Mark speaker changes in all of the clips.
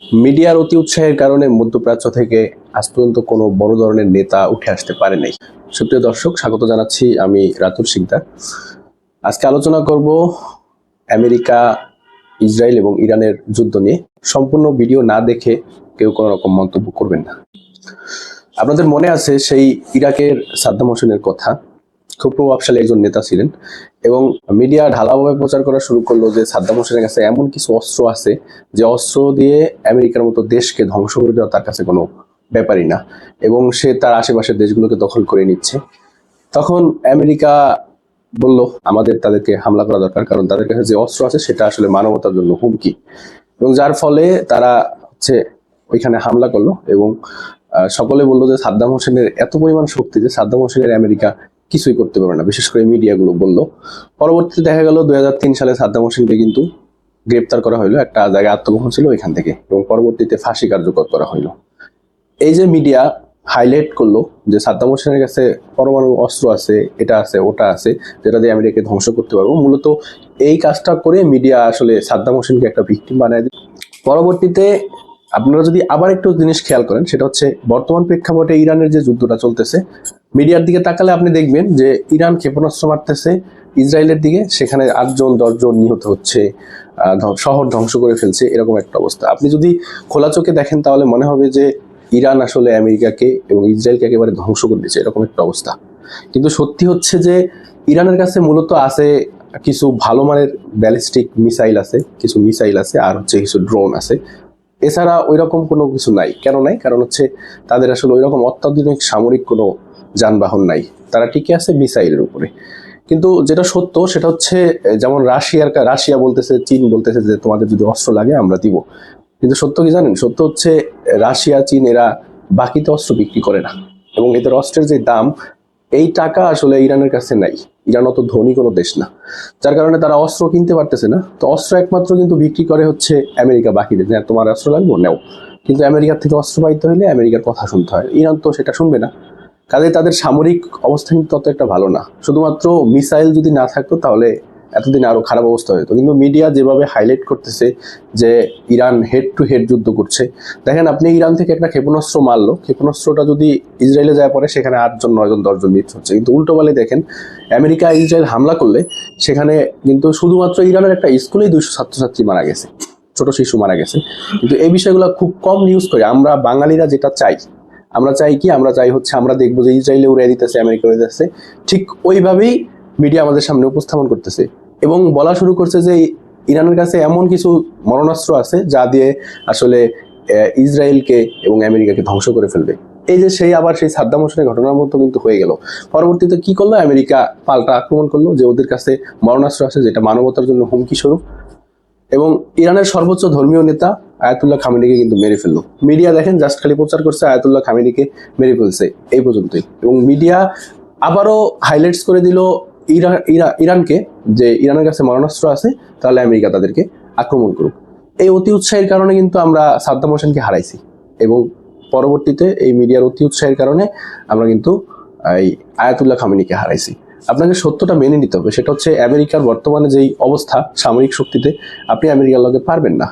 Speaker 1: মিডিয়ার অতি উৎসাহের কারণে মধ্যপ্রাচ্য থেকে আজ পর্যন্ত কোনো বড় ধরনের নেতা উঠে আসতে পারে নাই। সুপ্রিয় দর্শক, স্বাগত জানাচ্ছি, আমি রাতুল শিকদার। আজকে আলোচনা করব আমেরিকা, ইসরায়েল এবং ইরানের যুদ্ধ নিয়ে। সম্পূর্ণ ভিডিও না দেখে কেউ কোনো রকম মন্তব্য করবেন না। আপনাদের মনে আছে সেই ইরাকের সাদ্দাম হোসেনের কথা? খুব প্রভাবশালী একজন নেতা ছিলেন এবং মিডিয়া ঢালাওভাবে প্রচার করা শুরু করলো যে সাদ্দাম হোসেনের কাছে এমন কিছু অস্ত্র আছে যে অস্ত্র দিয়ে আমেরিকার মতো দেশকে ধ্বংস করে দেওয়া তার কাছে কোনো ব্যাপারই না, এবং সে তার আশেপাশের দেশগুলোকে দখল করে নিচ্ছে। তখন আমেরিকা বলল আমাদের তাদেরকে হামলা করা দরকার, কারণ তাদের কাছে যে অস্ত্র আছে সেটা আসলে মানবতার জন্য হুমকি, এবং যার ফলে তারা ওইখানে হামলা করলো। এবং সকলে বললো যে সাদ্দাম হোসেনের এত পরিমাণ শক্তি যে সাদ্দাম হোসেনের আমেরিকা কিছুই করতে পারবে না, বিশেষ করে মিডিয়াগুলো বললো। পরবর্তীতে দেখা গেল 2003 সালে সাদ্দাম হোসেনকে কিন্তু গ্রেপ্তার করা হইলো, একটা জায়গায় আত্মগোপন ছিল ওইখান থেকে, এবং পরবর্তীতে ফাঁসি কার্যকর করা হইলো। এই যে মিডিয়া হাইলাইট করলো যে সাদ্দাম হোসেনের কাছে পরমাণু অস্ত্র আছে, এটা আছে ওটা আছে, যেটা দিয়ে আমেরিকাকে ধ্বংস করতে পারবো, মূলত এই কাজটা করে মিডিয়া আসলে সাদ্দাম হোসেনকে একটা ভিকটিম বানায় দিল। পরবর্তীতে আপনারা যদি আবার একটু জিনিস খেয়াল করেন, সেটা হচ্ছে বর্তমান প্রেক্ষাপটে ইরানের যে যুদ্ধটা চলতেছে, মিডিয়ার দিকে তাকালে আপনি দেখবেন যে ইরান ক্ষেপণাস্ত্র মারতেছে ইসরায়েলের দিকে, সেখানে 8জন 10জন নিহত হচ্ছে, শহর ধ্বংস করে ফেলছে, এরকম একটা অবস্থা। আপনি যদি খোলা চোখে দেখেন তাহলে মনে হবে যে ইরান আসলে আমেরিকাকে এবং ইসরায়েলকে একেবারে ধ্বংস করে দিচ্ছে, এরকম একটা অবস্থা। কিন্তু সত্যি হচ্ছে যে ইরানের কাছে মূলত আছে কিছু ভালো মানের ব্যালিস্টিক মিসাইল আছে, কিছু মিসাইল আছে, আর কিছু ড্রোন আছে। এছাড়া ওই রকম কোনো কিছু নাই। কেন নাই? কারণ তাদের আসলে ওই রকম অত্যাধুনিক সামরিক কোনো যানবাহন নাই, তারা টিকে আছে মিসাইলের উপরে। কিন্তু যেটা সত্য সেটা হচ্ছে, যেমন রাশিয়া বলতেছে, চীন বলতেছে যে তোমাদের যদি অস্ত্র লাগে আমরা দিব, কিন্তু সত্য কি জানেন? সত্য হচ্ছে রাশিয়া, চীন এরা বাকিতে অস্ত্র বিক্রি করে না, এবং এদের অস্ত্রের যে দাম, এই টাকা আসলে ইরানের কাছে নাই। ইরান অত ধনী কোনো দেশ না, যার কারণে তারা অস্ত্র কিনতে পারতেছে না। তো অস্ত্র একমাত্র কিন্তু বিক্রি করে আমেরিকা বাকিদের, যে তোমার অস্ত্র লাগবে নেও, কিন্তু আমেরিকার থেকে অস্ত্র পাইতে হলে আমেরিকার কথা শুনতে হয়। ইরান তো সেটা শুনবে না, কাজে তাদের সামরিক অবস্থা কিন্তু তত একটা ভালো না। শুধুমাত্র মিসাইল যদি না থাকতো তাহলে এতদিন আরো খারাপ অবস্থা হতো। কিন্তু মিডিয়া যেভাবে হাইলাইট করতেছে যে ইরান হেড টু হেড যুদ্ধ করছে, দেখেন আপনি ইরান থেকে একটা ক্ষেপণাস্ত্র মারলো, ক্ষেপণাস্ত্রটা যদি ইসরায়েলে যায় পরে সেখানে 8জন 9জন 10জন মৃত্যু হচ্ছে। কিন্তু উল্টো বলে দেখেন, আমেরিকা ইসরায়েল হামলা করলে সেখানে কিন্তু শুধুমাত্র ইরানের একটা স্কুলেই 200 ছাত্রছাত্রী মারা গেছে, ছোট শিশু মারা গেছে। কিন্তু এই বিষয়গুলো খুব কম নিউজ করে। আমরা বাঙালিরা যেটা চাই, আমরা চাই কি, আমরা চাই আমরা দেখবো যে ইসরায়েলে উড়াই দিতেছে, আমেরিকা উড়াই দিতেছে, ঠিক ওইভাবেই মিডিয়া আমাদের সামনে উপস্থাপন করতেছে এবং বলা শুরু করছে যে ইরানের কাছে এমন কিছু মরণাস্ত্র আছে যা দিয়ে আসলে ইসরায়েলকে এবং আমেরিকাকে ধ্বংস করে ফেলবে। এই যে আবার সেই সাদ্দাম হোসেনের ঘটনার মতো কিন্তু হয়ে গেল। পরবর্তীতে কি করলো? আমেরিকা পাল্টা আক্রমণ করলো যে ওদের কাছে মরণাস্ত্র আছে যেটা মানবতার জন্য হুমকি স্বরূপ, এবং ইরানের সর্বোচ্চ ধর্মীয় নেতা আয়াতুল্লাহ খামেনিকে কিন্তু মেরে ফেললো। মিডিয়া দেখেন জাস্ট খালি প্রচার করছে আয়াতুল্লাহ খামেনিকে মেরে ফেলছে, এই পর্যন্তই। এবং মিডিয়া আবারও হাইলাইটস করে দিল ইরানকে, যে ইরানের কাছে মারণাস্ত্র আছে, তাহলে আমেরিকা তাদেরকে আক্রমণ করুক। এই অতি উৎসাহের কারণে কিন্তু আমরা সাদ্দাম হোসেনকে হারাইছি, এবং পরবর্তীতে এই মিডিয়ার অতি উৎসাহের কারণে আমরা কিন্তু এই আয়াতুল্লাহ খামেনিকে হারাইছি। আপনাকে সত্যটা মেনে নিতে হবে, সেটা হচ্ছে আমেরিকার বর্তমানে যেই অবস্থা সামরিক শক্তিতে, আপনি আমেরিকার লগে পারবেন না।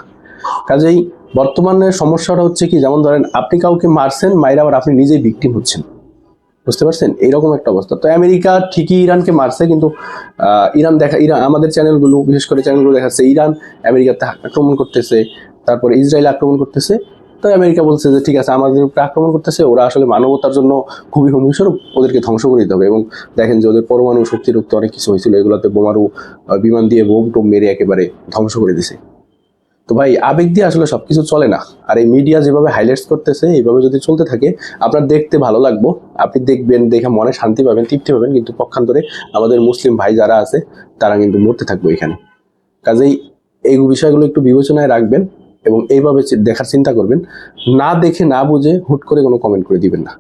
Speaker 1: কাজেই বর্তমানে সমস্যাটা হচ্ছে কি, যেমন ধরেন আপনি কাউকে মারছেন, মাইরা আবার আপনি নিজেই ভিকটিম হচ্ছেন, বুঝতে পারছেন? এইরকম একটা অবস্থা। তো আমেরিকা ঠিকই ইরানকে মারছে, কিন্তু ইরান আমাদের চ্যানেলগুলো, বিশেষ করে চ্যানেলগুলো দেখাচ্ছে ইরান আমেরিকাতে আক্রমণ করতেছে, তারপরে ইসরায়েল আক্রমণ করতেছে। তো আমেরিকা বলছে যে ঠিক আছে, আমাদের উপরে আক্রমণ করতেছে, ওরা আসলে মানবতার জন্য খুবই হুমকিস্বরূপ, ওদেরকে ধ্বংস করে দিতে হবে। এবং দেখেন যে ওদের পরমাণু শক্তির রুখতে অনেক কিছু হয়েছিল, এগুলোতে বোমারু বিমান দিয়ে বোম টোম মেরে একেবারে ধ্বংস করে দিছে। তো ভাই, আবেগ দিয়ে আসলে সবকিছু চলে না। আর এই মিডিয়া যেভাবে হাইলাইটস করতেছে, এইভাবে যদি চলতে থাকে, আপনার দেখতে ভালো লাগবো, আপনি দেখবেন, দেখে মনে শান্তি পাবেন, তৃপ্তি পাবেন, কিন্তু পক্ষান্তরে আমাদের মুসলিম ভাই যারা আছে তারা কিন্তু মরতে থাকবে এখানে। কাজেই এই বিষয়গুলো একটু বিবেচনায় রাখবেন এবং এইভাবে দেখার চিন্তা করবেন। না দেখে না বুঝে হুট করে কোনো কমেন্ট করে দিবেন না।